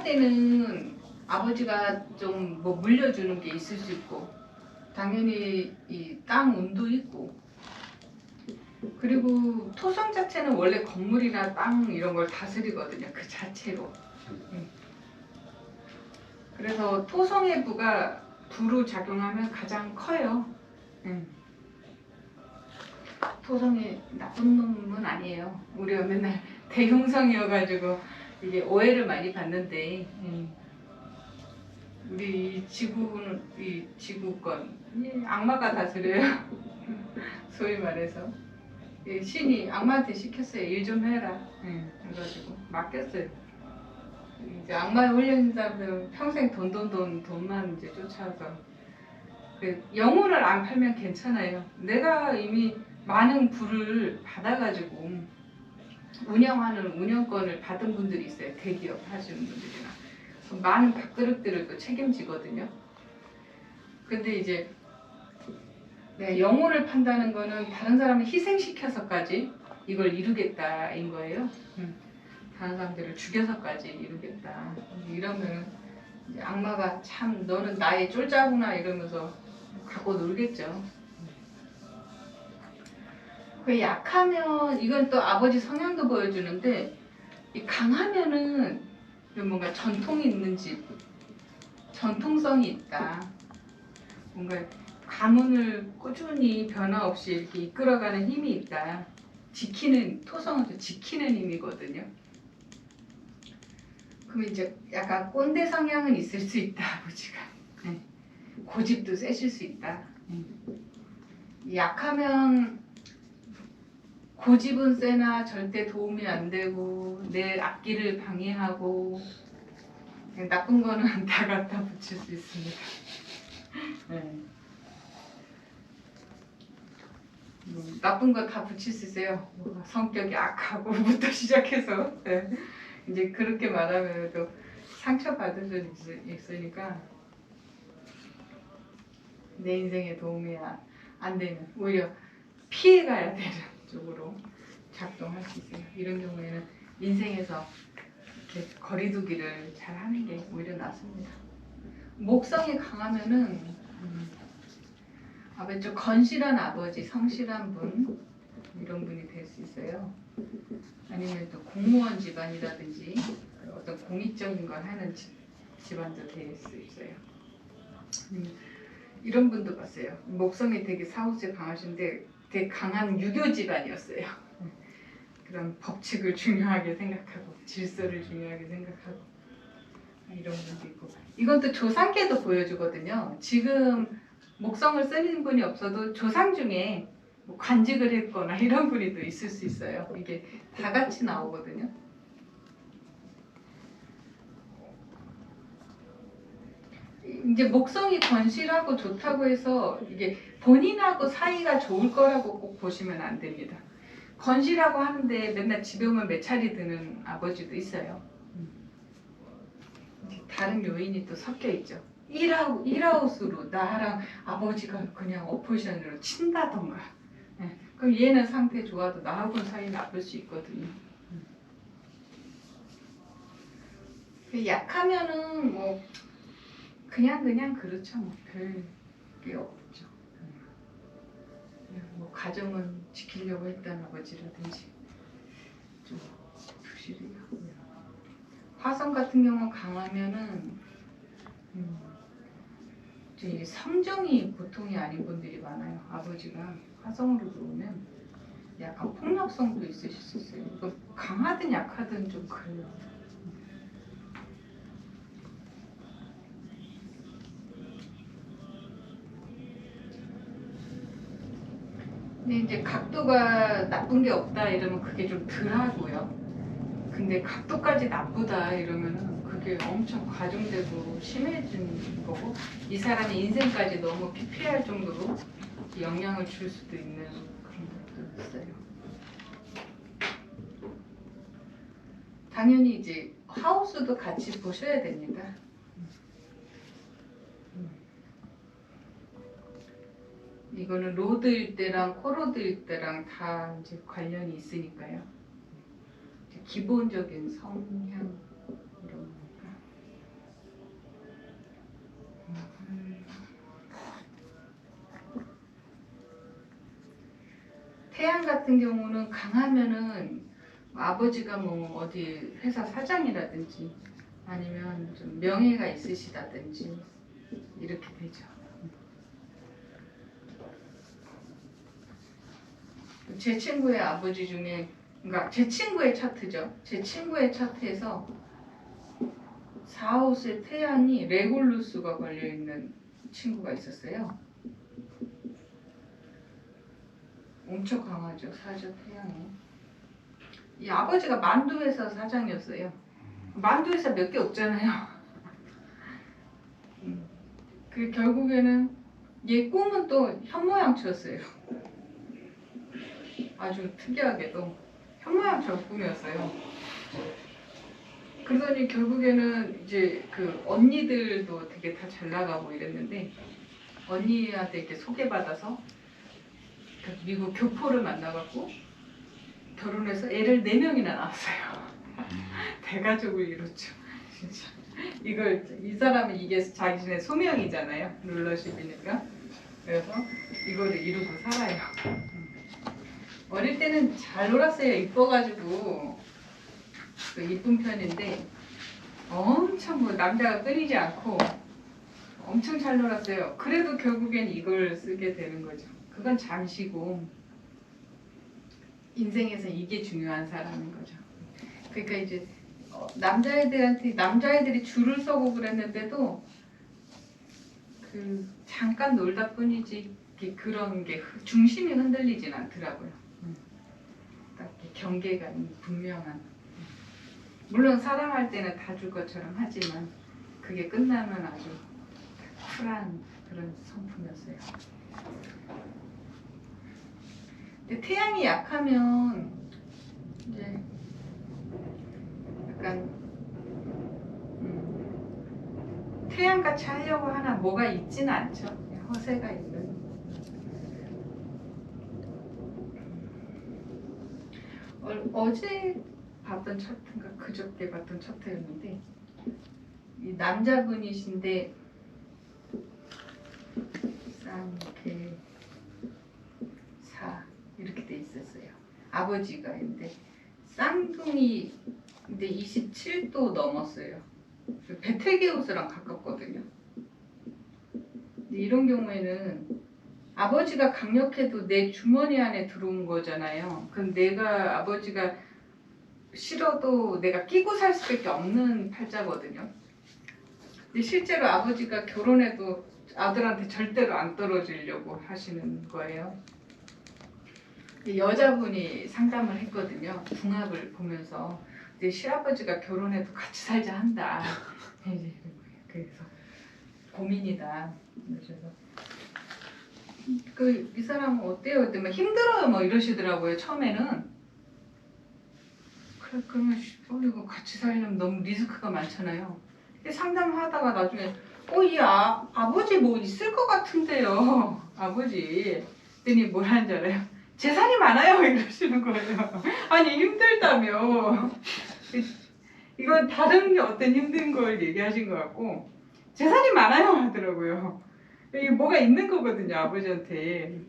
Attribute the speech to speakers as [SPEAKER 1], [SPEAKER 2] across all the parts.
[SPEAKER 1] 때는 아버지가 좀 뭐 물려주는 게 있을 수 있고, 당연히 이 땅 운도 있고, 그리고 토성 자체는 원래 건물이나 땅 이런 걸 다스리거든요. 그 자체로. 그래서 토성의 부가 부로 작용하면 가장 커요. 토성이 나쁜 놈은 아니에요. 우리가 맨날 대흉성이어가지고 이게 오해를 많이 받는데, 우리 지구는 이 지구권 악마가 다스려요. 소위 말해서 신이 악마한테 시켰어요. 일 좀 해라. 그래가지고 맡겼어요. 이제 악마에 홀려있는 사람들은 평생 돈만 이제 쫓아서 영혼을 안 팔면 괜찮아요. 내가 이미 많은 부를 받아가지고 운영하는 운영권을 받은 분들이 있어요. 대기업 하시는 분들이나 많은 밥그릇들을 또 책임지거든요. 근데 이제 영혼을 판다는 거는 다른 사람을 희생시켜서까지 이걸 이루겠다인 거예요. 다른 사람들을 죽여서까지 이루겠다. 이러면 이제 악마가 참 너는 나의 쫄자구나 이러면서 갖고 놀겠죠. 그 약하면 이건 또 아버지 성향도 보여주는데, 이 강하면은 뭔가 전통이 있는 집, 전통성이 있다. 뭔가 가문을 꾸준히 변화 없이 이렇게 이끌어가는 힘이 있다. 지키는, 토성은 지키는 힘이거든요. 그럼 이제 약간 꼰대 성향은 있을 수 있다, 아버지가. 고집도 세실 수 있다. 약하면 고집은 세나 절대 도움이 안 되고 내 앞길을 방해하고 나쁜 거는 다 갖다 붙일 수 있습니다. 나쁜 거 다 붙일 수 있어요. 성격이 악하고부터 시작해서 이제 그렇게 말하면 또 상처받을 수 있으니까 내 인생에 도움이 안 되는, 오히려 피해가야 되는 쪽으로 작동할 수 있어요. 이런 경우에는 인생에서 이렇게 거리두기를 잘 하는 게 오히려 낫습니다. 목성이 강하면은 좀 건실한 아버지, 성실한 분, 이런 분이 될 수 있어요. 아니면 또 공무원 집안이라든지 어떤 공익적인 걸 하는 집안도 될 수 있어요. 이런 분도 봤어요. 목성이 되게 사후세 강하신데 되게 강한 유교 집안이었어요. 그런 법칙을 중요하게 생각하고 질서를 중요하게 생각하고 이런 분도 있고, 이건 또 조상계도 보여주거든요. 지금 목성을 쓰는 분이 없어도 조상 중에 뭐 관직을 했거나 이런 분이 또 있을 수 있어요. 이게 다 같이 나오거든요. 이제 목성이 건실하고 좋다고 해서 이게 본인하고 사이가 좋을 거라고 꼭 보시면 안 됩니다. 건실하고 하는데 맨날 집에 오면 매차리 드는 아버지도 있어요. 다른 요인이 또 섞여 있죠. 일하우스로 나랑 아버지가 그냥 어포지션으로 친다던가. 그럼 얘는 상태 좋아도 나하고는 사이 나쁠 수 있거든요. 약하면은 뭐 그냥 그렇죠. 뭐 별게 없죠. 뭐 가정은 지키려고 했던 아버지라든지 좀 부실해요. 화성 같은 경우 강하면은 성정이 보통이 아닌 분들이 많아요. 아버지가 화성으로 들어오면 약간 폭력성도 있으실 수 있어요. 강하든 약하든 좀 그래요. 근데 이제 각도가 나쁜 게 없다 이러면 그게 좀 덜하고요. 근데 각도까지 나쁘다 이러면은 그게 엄청 과중되고 심해진 거고, 이 사람의 인생까지 너무 피폐할 정도로 영향을 줄 수도 있는 그런 것도 있어요. 당연히 이제 하우스도 같이 보셔야 됩니다. 이거는 로드일 때랑 코로드일 때랑 다 이제 관련이 있으니까요. 기본적인 성향 이런 거니까. 태양 같은 경우는 강하면은 아버지가 뭐 어디 회사 사장이라든지 아니면 좀 명예가 있으시다든지 이렇게 되죠. 제 친구의 아버지 중에, 그러니까 제 친구의 차트죠. 제 친구의 차트에서 4, 5세 태양이 레굴루스가 걸려있는 친구가 있었어요. 엄청 강하죠, 사주 태양이. 이 아버지가 만두회사 사장이었어요. 만두회사 몇 개 없잖아요. 그 결국에는 얘 꿈은 또 현모양처였어요. 아주 특이하게도 현모양처럼 꿈이었어요. 그러더니 결국에는 이제 그 언니들도 되게 다 잘 나가고 이랬는데 언니한테 이렇게 소개받아서 그 미국 교포를 만나갖고 결혼해서 애를 4명이나 낳았어요. 대가족을 이뤘죠. 진짜. 이 사람이 이게 자기네 소명이잖아요. 룰러십이니까. 그래서 이거를 이루고 살아요. 어릴 때는 잘 놀았어요. 이뻐가지고 그 이쁜 편인데 엄청 뭐 남자가 끊이지 않고 엄청 잘 놀았어요. 그래도 결국엔 이걸 쓰게 되는 거죠. 그건 잠시고 인생에서 이게 중요한 사람인 거죠. 그러니까 이제 남자애들이 줄을 서고 그랬는데도 그 잠깐 놀다 뿐이지 그런 게 중심이 흔들리진 않더라고요. 딱 경계감이 분명한. 물론 사랑할 때는 다 줄 것처럼 하지만 그게 끝나면 아주 쿨한 그런 성품이었어요. 근데 태양이 약하면 이제 약간 태양같이 하려고 하나 뭐가 있지는 않죠. 허세가 있는. 어제 봤던 차트인가 그저께 봤던 차트였는데 이 남자분이신데 쌍계 사 이렇게 돼 있었어요. 아버지가 있는데 쌍둥이 근데 27도 넘었어요. 베텔게우스랑 가깝거든요. 근데 이런 경우에는 아버지가 강력해도 내 주머니 안에 들어온 거잖아요. 그럼 내가 아버지가 싫어도 내가 끼고 살 수밖에 없는 팔자거든요. 근데 실제로 아버지가 결혼해도 아들한테 절대로 안 떨어지려고 하시는 거예요. 여자분이 상담을 했거든요. 궁합을 보면서. 근데 시아버지가 결혼해도 같이 살자 한다. 그래서 고민이다. 그래서 이 사람은 어때요? 그때 힘들어요 뭐 이러시더라고요. 처음에는. 그러면 이거 같이 살려면 너무 리스크가 많잖아요. 근데 상담하다가 나중에 이 아버지 뭐 있을 것 같은데요. 아버지. 그랬더니 뭐라는 줄 알아요? 재산이 많아요 이러시는 거예요. 아니 힘들다며. 이건 다른 어떤 힘든 걸 얘기하신 것 같고 재산이 많아요 하더라고요. 이게 뭐가 있는 거거든요 아버지한테.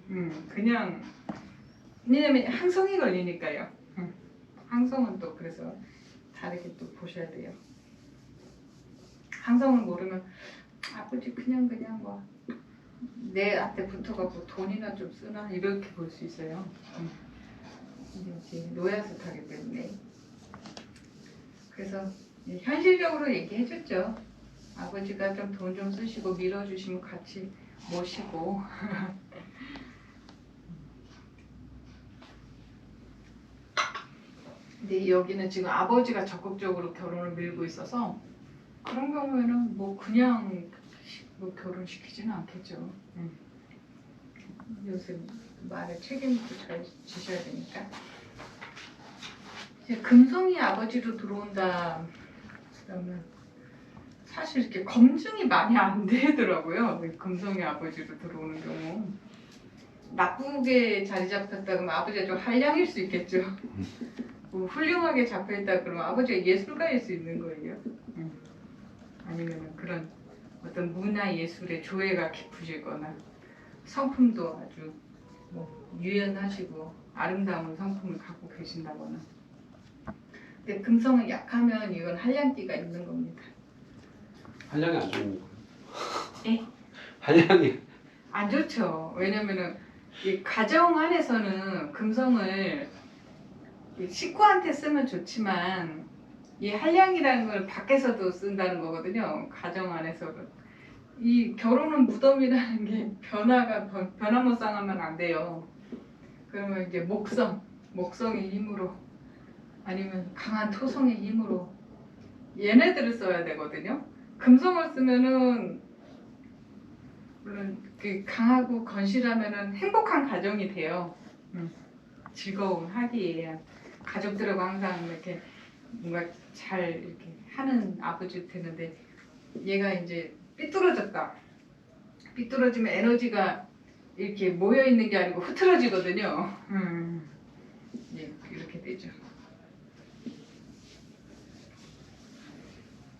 [SPEAKER 1] 그냥 왜냐면 항성이 걸리니까요. 항성은 또 그래서 다르게 또 보셔야 돼요. 항성을 모르면 아버지 그냥 뭐 내한테 붙어가지고 돈이나 좀 쓰나 이렇게 볼 수 있어요. 근데 이제 노야수 타기 때문에. 그래서 현실적으로 얘기해줬죠. 아버지가 좀 돈 좀 쓰시고 밀어주시면 같이 모시고. 근데 여기는 지금 아버지가 적극적으로 결혼을 밀고 있어서 그런 경우에는 뭐 그냥 뭐 결혼시키지는 않겠죠. 요새 말에 책임도 잘 지셔야 되니까. 이제 금성이 아버지로 들어온다 그러면 사실 이렇게 검증이 많이 안 되더라고요. 금성이 아버지로 들어오는 경우. 나쁘게 자리 잡혔다 그러면 아버지가 좀 한량일 수 있겠죠. 뭐 훌륭하게 잡혀있다 그러면 아버지가 예술가일 수 있는 거예요. 아니면 그런 어떤 문화 예술의 조예가 깊으시거나 성품도 아주 뭐 유연하시고 아름다운 성품을 갖고 계신다거나. 근데 금성은 약하면 이건 한량기가 있는 겁니다.
[SPEAKER 2] 한량이 안 좋은 거.
[SPEAKER 1] 예?
[SPEAKER 2] 한량이
[SPEAKER 1] 안 좋죠. 왜냐면은 이 가정 안에서는 금성을 이 식구한테 쓰면 좋지만 이 한량이라는 걸 밖에서도 쓴다는 거거든요. 가정 안에서는. 이 결혼은 무덤이라는 게 변화무쌍하면 안 돼요. 그러면 이제 목성의 힘으로 아니면 강한 토성의 힘으로 얘네들을 써야 되거든요. 금성을 쓰면은 물론 그 강하고 건실하면은 행복한 가정이 돼요. 즐거운 화기애애한 가족들하고 항상 이렇게 뭔가 잘 이렇게 하는 아버지 되는데 얘가 이제 삐뚤어졌다. 삐뚤어지면 에너지가 이렇게 모여 있는 게 아니고 흐트러지거든요. 예, 이렇게 되죠.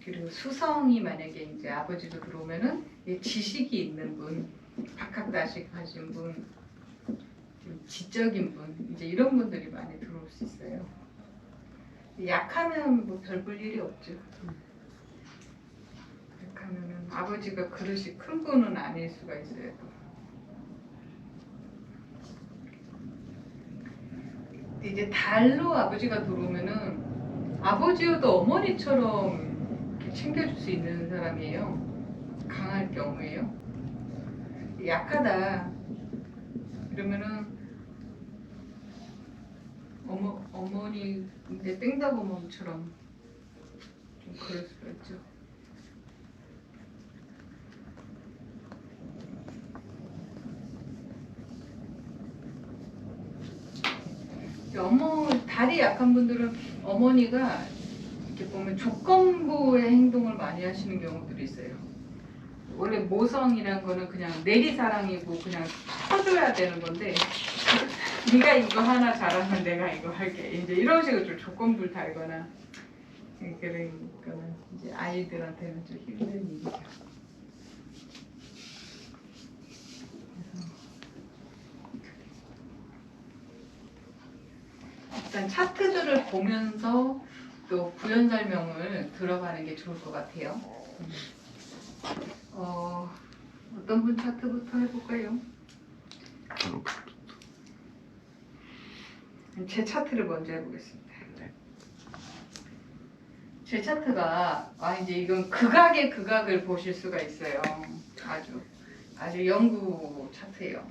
[SPEAKER 1] 그리고 수성이 만약에 이제 아버지로 들어오면은 지식이 있는 분, 박학다식 하신 분, 좀 지적인 분, 이제 이런 분들이 많이 들어올 수 있어요. 약하면 뭐 별 볼 일이 없죠. 약하면은 아버지가 그릇이 큰 분은 아닐 수가 있어요. 근데 이제 달로 아버지가 들어오면은 아버지여도 어머니처럼 이렇게 챙겨줄 수 있는 사람이에요. 강할 경우에요. 약하다 그러면은 어머니 이제 땡다고mom처럼 좀 그럴 수가 있죠. 달이 약한 분들은 어머니가 이렇게 보면 조건부의 행동을 많이 하시는 경우들이 있어요. 원래 모성이란 거는 그냥 내리사랑이고 그냥 쳐줘야 되는 건데 네가 이거 하나 잘하면 내가 이거 할게 이제 이런 식으로 좀 조건부를 달거나 그러니까 이제 아이들한테는 좀 힘든 일이죠. 일단 차트들을 보면서 또 부연 설명을 들어가는 게 좋을 것 같아요. 어떤 분 차트부터 해볼까요? 제 차트를 먼저 해보겠습니다. 제 차트가 이제 이건 극악의 극악을 보실 수가 있어요. 아주 영구 차트예요.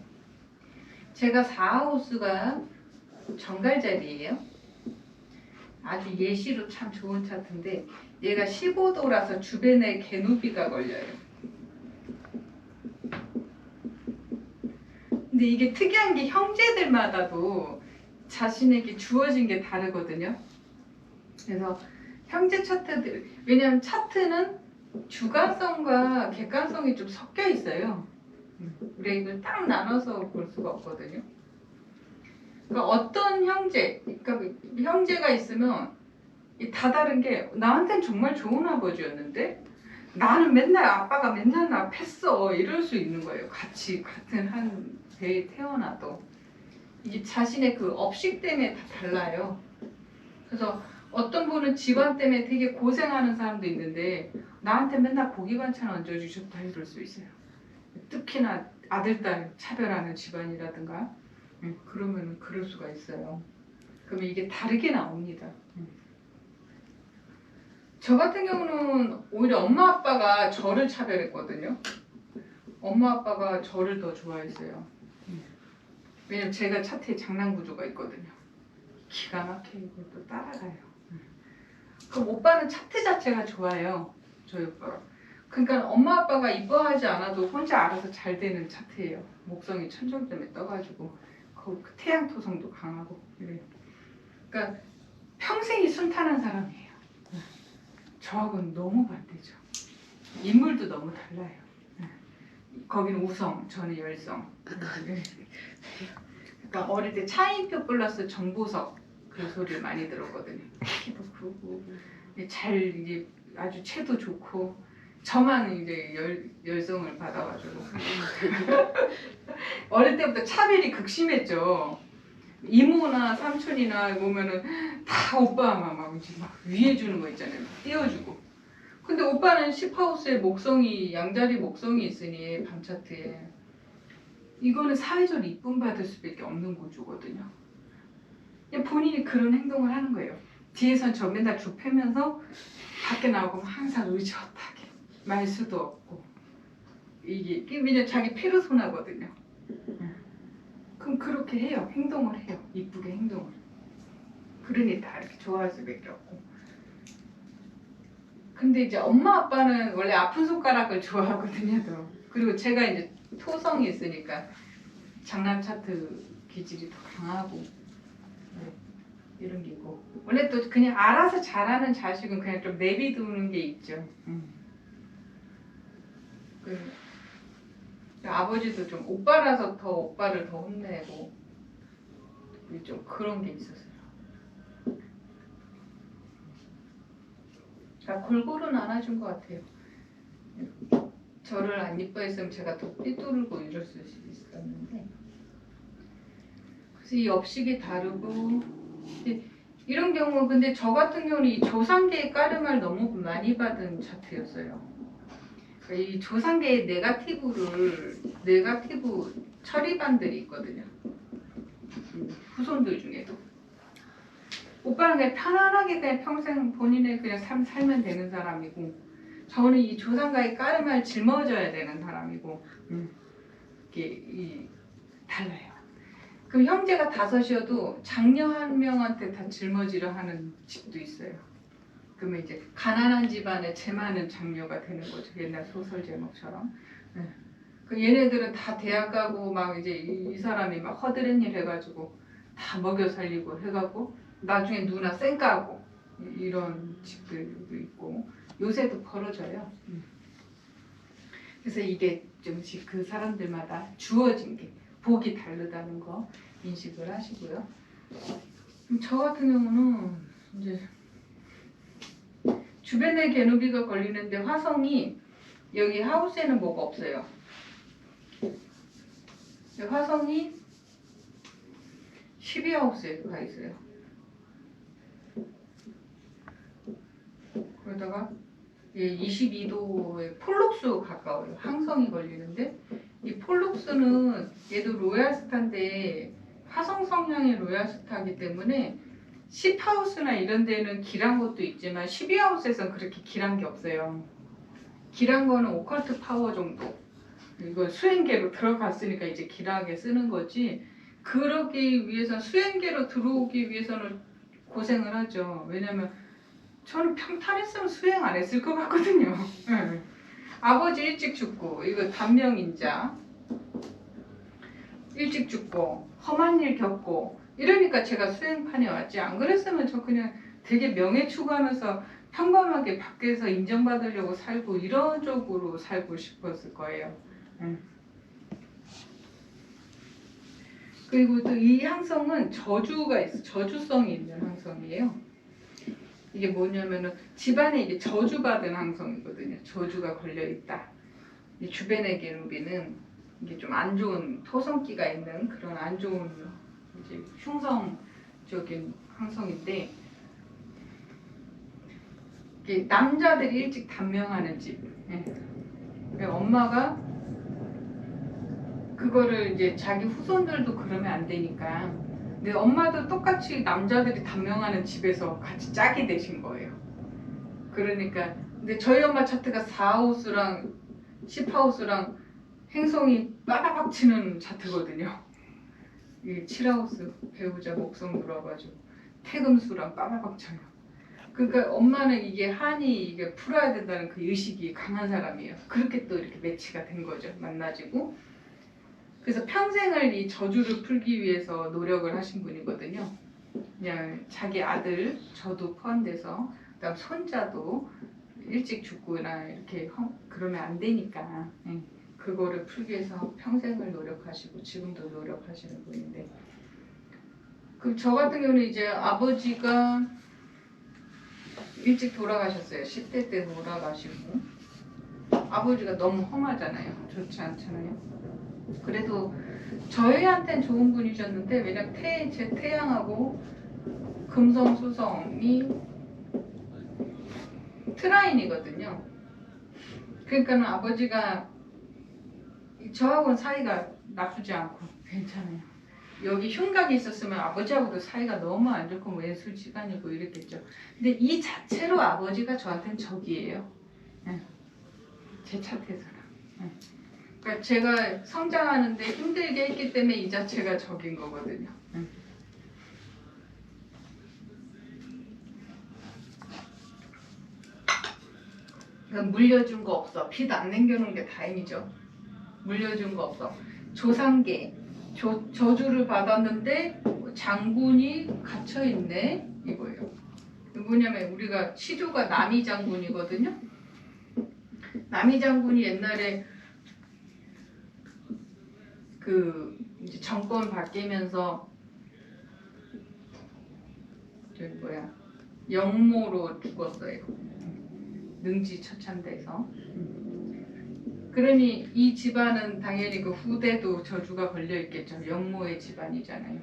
[SPEAKER 1] 제가 4하우스가 정갈자리예요. 아주 예시로 참 좋은 차트인데 얘가 15도라서 주변에 개누비가 걸려요. 근데 이게 특이한 게 형제들마다도 자신에게 주어진 게 다르거든요. 그래서 형제 차트들, 왜냐하면 차트는 주관성과 객관성이 좀 섞여 있어요. 우리가 이걸 딱 나눠서 볼 수가 없거든요. 그러니까 어떤 그러니까 형제가 있으면 다 다른 게 나한테는 정말 좋은 아버지였는데 나는 아빠가 맨날 나 팼어 이럴 수 있는 거예요. 같은 한 배에 태어나도 이게 자신의 그 업식 때문에 다 달라요. 그래서 어떤 분은 집안 때문에 되게 고생하는 사람도 있는데 나한테 맨날 고기 반찬 얹어주셨다 이럴 수 있어요. 특히나 아들, 딸 차별하는 집안이라든가 그러면 그럴 수가 있어요. 그러면 이게 다르게 나옵니다. 저 같은 경우는 오히려 엄마 아빠가 저를 차별했거든요. 엄마 아빠가 저를 더 좋아했어요. 왜냐면 제가 차트에 장난 구조가 있거든요. 기가 막히게 또 따라가요. 그럼 오빠는 차트 자체가 좋아요. 저희 오빠가. 그러니까 엄마 아빠가 이뻐하지 않아도 혼자 알아서 잘 되는 차트예요. 목성이 천정점에 떠가지고 그 태양 토성도 강하고 이래요. 그러니까 평생이 순탄한 사람이에요. 저하고는 너무 반대죠. 인물도 너무 달라요. 거기는 우성, 저는 열성. 그러니까 어릴 때 차인표 플러스 정보석 그 소리를 많이 들었거든요. 키도 크고 이제 아주 체도 좋고 저만 이제 열성을 받아가지고 어릴 때부터 차별이 극심했죠. 이모나 삼촌이나 보면은 다 오빠만 막 이제 막 위해 주는 거 있잖아요. 띄워주고. 근데 오빠는 10하우스에 목성이 양자리 목성이 있으니 밤 차트에 이거는 사회적으로 이쁨 받을 수밖에 없는 구조거든요. 그냥 본인이 그런 행동을 하는 거예요. 뒤에선 저 맨날 쭉 패면서 밖에 나오고 항상 의젓하게 말 수도 없고 이게 왜냐면 자기 페르소나거든요. 그럼 그렇게 해요. 행동을 해요. 이쁘게 행동을. 그러니 다 이렇게 좋아할 수밖에 없고. 근데 이제 엄마 아빠는 원래 아픈 손가락을 좋아하거든요. 또. 그리고 제가 이제 토성이 있으니까 장남 차트 기질이 더 강하고 네, 이런 게 있고 원래 또 그냥 알아서 잘하는 자식은 그냥 좀 내비두는 게 있죠. 그 아버지도 좀 오빠라서 더 오빠를 더 혼내고 좀 그런 게 있었어요. 그러니까 골고루는 안아준 것 같아요. 저를 안 이뻐했으면 제가 더 삐뚤고 이럴 수 있었는데 그래서 이 업식이 다르고 이런 경우 근데 저 같은 경우는 이 조상계의 까름을 너무 많이 받은 차트였어요. 그러니까 이 조상계의 네가티브 처리반들이 있거든요. 후손들 중에도 오빠는 그냥 편안하게 그냥 평생 본인의 그냥 살면 되는 사람이고 저는 이 조상과의 까름을 짊어져야 되는 사람이고 이게 달라요. 그럼 형제가 5이어도 장녀 한 명한테 다 짊어지려 하는 집도 있어요. 그러면 이제 가난한 집안에 재 많은 장녀가 되는 거죠. 옛날 소설 제목처럼. 그 얘네들은 다 대학 가고 막 이제 이 사람이 막 허드렛 일 해가지고 다 먹여 살리고 해가고 나중에 누나 쌩까고 이런 집들도 있고 요새도 벌어져요. 그래서 이게 좀씩 그 사람들마다 주어진 게 복이 다르다는 거 인식을 하시고요. 저 같은 경우는 이제 주변에 개노비가 걸리는데 화성이 여기 하우스에는 뭐가 없어요. 화성이 12하우스에 가 있어요. 그러다가 22도에 폴룩스 가까워요. 항성이 걸리는데 이 폴룩스는 얘도 로얄스타인데 화성 성향의 로얄스타이기 때문에 10하우스나 이런 데는 길한 것도 있지만 12하우스에서는 그렇게 길한 게 없어요. 길한 거는 오컬트 파워 정도. 이거 수행계로 들어갔으니까 이제 길하게 쓰는 거지. 그러기 위해서 수행계로 들어오기 위해서는 고생을 하죠. 왜냐면 저는 평탄했으면 수행 안 했을 것 같거든요. 아버지 일찍 죽고 이거 단명인자 일찍 죽고 험한 일 겪고 이러니까 제가 수행판에 왔지. 안 그랬으면 저 그냥 되게 명예 추구하면서 평범하게 밖에서 인정받으려고 살고 이런 쪽으로 살고 싶었을 거예요. 그리고 또 이 항성은 저주가 있어. 저주성이 있는 항성이에요. 이게 뭐냐면은 집안에 이게 저주받은 항성이거든요. 저주가 걸려있다. 주변의 계루비는 이게 좀 안 좋은 토성기가 있는 그런 안 좋은 이제 흉성적인 항성인데 이게 남자들이 일찍 단명하는 집. 엄마가 그거를 이제 자기 후손들도 그러면 안 되니까 근데 엄마도 똑같이 남자들이 단명하는 집에서 같이 짝이 되신 거예요. 그러니까 근데 저희 엄마 차트가 4하우스랑 10하우스랑 행성이 빠바박 치는 차트거든요. 이 7하우스 배우자 목성 들어와가지고 태금수랑 빠바박 쳐요. 그러니까 엄마는 이게 한이 이게 풀어야 된다는 그 의식이 강한 사람이에요. 그렇게 또 이렇게 매치가 된 거죠. 만나지고. 그래서 평생을 이 저주를 풀기 위해서 노력을 하신 분이거든요. 그냥 자기 아들, 저도 포함돼서 그다음 손자도 일찍 죽거나 이렇게 그러면 안 되니까 그거를 풀기 위해서 평생을 노력하시고 지금도 노력하시는 분인데 그럼 저 같은 경우는 이제 아버지가 일찍 돌아가셨어요. 10대 때 돌아가시고 아버지가 너무 험하잖아요. 좋지 않잖아요. 그래도 저희한텐 좋은 분이셨는데 왜냐면 제 태양하고 금성 수성이 트라인이거든요. 그러니까는 아버지가 저하고는 사이가 나쁘지 않고 괜찮아요. 여기 흉각이 있었으면 아버지하고도 사이가 너무 안 좋고 왼수지간이고 이랬겠죠. 근데 이 자체로 아버지가 저한테는 적이에요. 네. 제 차트에서는. 네. 그러니까 제가 성장하는데 힘들게 했기 때문에 이 자체가 적인 거거든요. 네. 그러니까 물려준 거 없어. 피도 안 남겨놓은 게 다행이죠. 물려준 거 없어. 조상계 저주를 받았는데 장군이 갇혀 있네 이거예요. 뭐냐면 우리가 시조가 남이 장군이거든요. 남이 장군이 옛날에 그 이제 정권 바뀌면서 저기 뭐야 영모로 죽었어요. 능지처참돼서. 그러니 이 집안은 당연히 그 후대도 저주가 걸려 있겠죠. 영모의 집안이잖아요.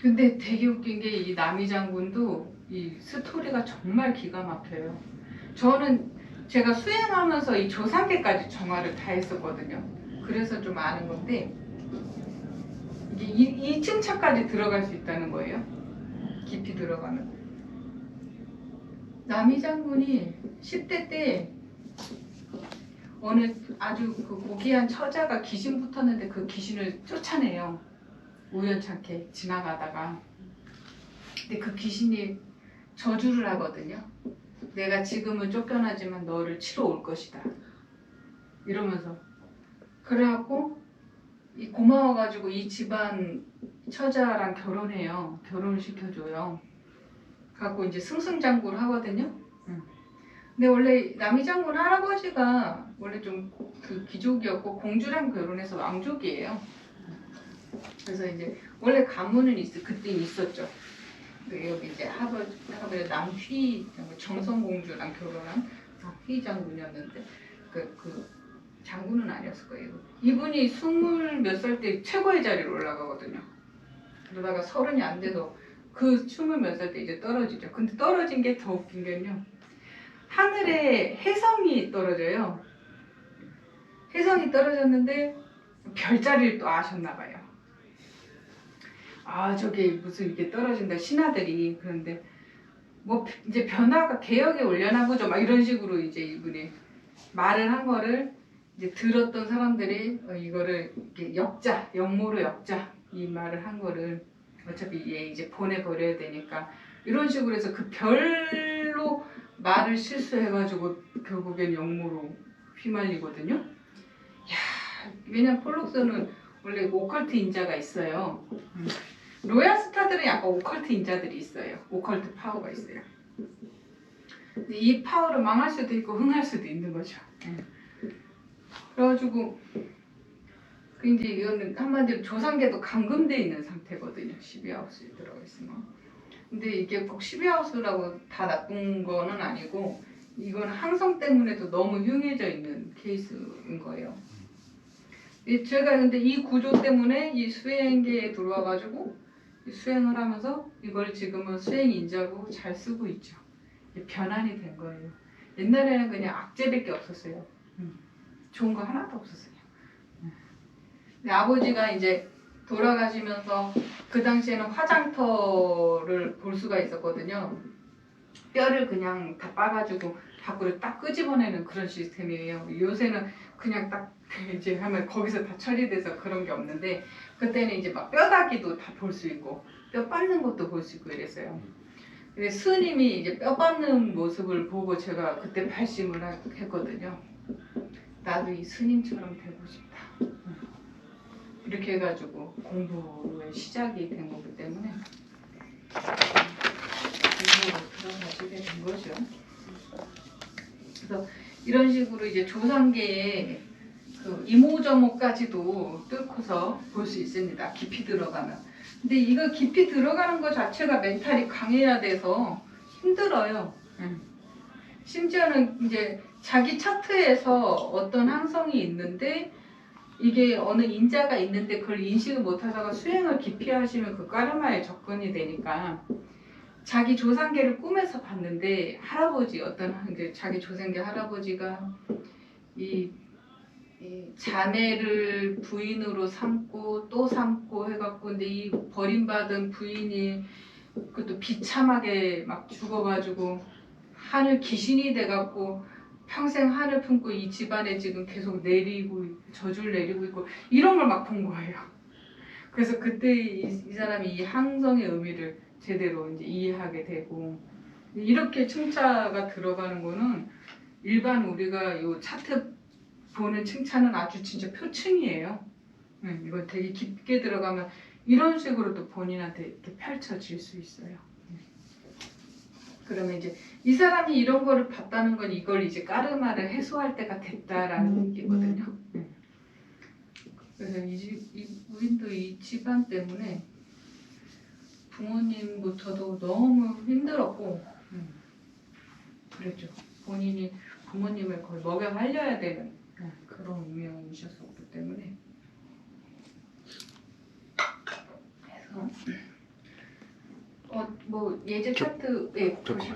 [SPEAKER 1] 근데 되게 웃긴 게 이 남이 장군도 이 스토리가 정말 기가 막혀요. 저는 제가 수행하면서 이 조상계까지 정화를 다 했었거든요. 그래서 좀 아는 건데 이게 2층 차까지 들어갈 수 있다는 거예요. 깊이 들어가면. 남이 장군이 10대 때 어느 아주 그 고귀한 처자가 귀신 붙었는데 그 귀신을 쫓아내요. 우연찮게 지나가다가. 근데 그 귀신이 저주를 하거든요. 내가 지금은 쫓겨나지만 너를 치러 올 것이다. 이러면서. 그래갖고 고마워가지고 이 집안 처자랑 결혼해요. 결혼을 시켜줘요. 갖고 이제 승승장구를 하거든요. 근데 원래 남이 장군 할아버지가 원래 좀 그 귀족이었고 공주랑 결혼해서 왕족이에요. 그래서 이제 원래 가문은 그때 있었죠. 여기 이제 할아버지 남휘 정성공주랑 결혼한 남휘 장군이었는데 그 장군은 아니었을 거예요. 이분이 20몇 살 때 최고의 자리로 올라가거든요. 그러다가 30이 안 돼서 그 20몇 살 때 이제 떨어지죠. 근데 떨어진 게 더 웃긴 게요. 하늘에 혜성이 떨어져요. 혜성이 떨어졌는데 별자리를 또 아셨나 봐요. 아 저게 무슨 이게 떨어진다 신하들이. 그런데 뭐 이제 변화가 개혁에 올려나 보죠. 막 이런 식으로 이제 이분이 말을 한 거를 이제 들었던 사람들이 이거를 이렇게 역자 역모로 역자 이 말을 한 거를 어차피 얘 이제 보내버려야 되니까 이런 식으로 해서 그 별로 말을 실수해가지고 결국엔 역모로 휘말리거든요. 야, 왜냐면 폴록스는 원래 오컬트 인자가 있어요. 로얄 스타들은 약간 오컬트 인자들이 있어요. 오컬트 파워가 있어요. 근데 이 파워를 망할 수도 있고 흥할 수도 있는 거죠. 그래가지고 이제 이거는 한마디로 조상계도 감금돼 있는 상태거든요. 12하우스에 들어가 있으면. 근데 이게 꼭 12하우스라고 다 나쁜 거는 아니고 이건 항성 때문에도 너무 흉해져 있는 케이스인 거예요. 제가 근데 이 구조 때문에 이 수행계에 들어와가지고 수행을 하면서 이걸 지금은 수행인자로 잘 쓰고 있죠. 변환이 된 거예요. 옛날에는 그냥 악재밖에 없었어요. 좋은 거 하나도 없었어요. 근데 아버지가 이제 돌아가시면서 그 당시에는 화장터를 볼 수가 있었거든요. 뼈를 그냥 다 빠가지고 밖으로 딱 끄집어내는 그런 시스템이에요. 요새는 그냥 딱 이제 하면 거기서 다 처리돼서 그런 게 없는데 그때는 이제 막 뼈다귀도 다 볼 수 있고 뼈 빻는 것도 볼 수 있고 이랬어요. 근데 스님이 이제 뼈 빻는 모습을 보고 제가 그때 발심을 했거든요. 나도 이 스님처럼 되고 싶다. 이렇게 해가지고 공부의 시작이 된 거기 때문에 공부로 들어가시게 된 거죠. 그래서 이런 식으로 이제 조상계의 그 이모저모까지도 뚫고서 볼 수 있습니다. 깊이 들어가면. 근데 이거 깊이 들어가는 것 자체가 멘탈이 강해야 돼서 힘들어요. 심지어는 이제 자기 차트에서 어떤 항성이 있는데 이게 어느 인자가 있는데 그걸 인식을 못하다가 수행을 기피하시면 그 까르마에 접근이 되니까 자기 조상계를 꿈에서 봤는데 할아버지 어떤 이제 자기 조상계 할아버지가 이 자매를 부인으로 삼고 또 삼고 해갖고 근데 이 버림받은 부인이 그것도 비참하게 막 죽어가지고 하늘 귀신이 돼갖고 평생 하늘 품고 이 집안에 지금 계속 내리고 저주를 내리고 있고 이런 걸 막 본 거예요. 그래서 그때 이 사람이 이 항성의 의미를 제대로 이제 이해하게 되고 이렇게 칭차가 들어가는 거는 일반 우리가 요 차트 보는 칭찬은 아주 진짜 표층이에요. 이거 되게 깊게 들어가면 이런 식으로 또 본인한테 이렇게 펼쳐질 수 있어요. 그러면 이제 이 사람이 이런 거를 봤다는 건 이걸 이제 까르마를 해소할 때가 됐다라는 얘기거든요. 그래서 우린도 이 집안 때문에 부모님부터도 너무 힘들었고 그랬죠. 본인이 부모님을 거의 먹여 살려야 되는 그런 운명이셨었기 때문에 그래서 뭐 예제 차트 보실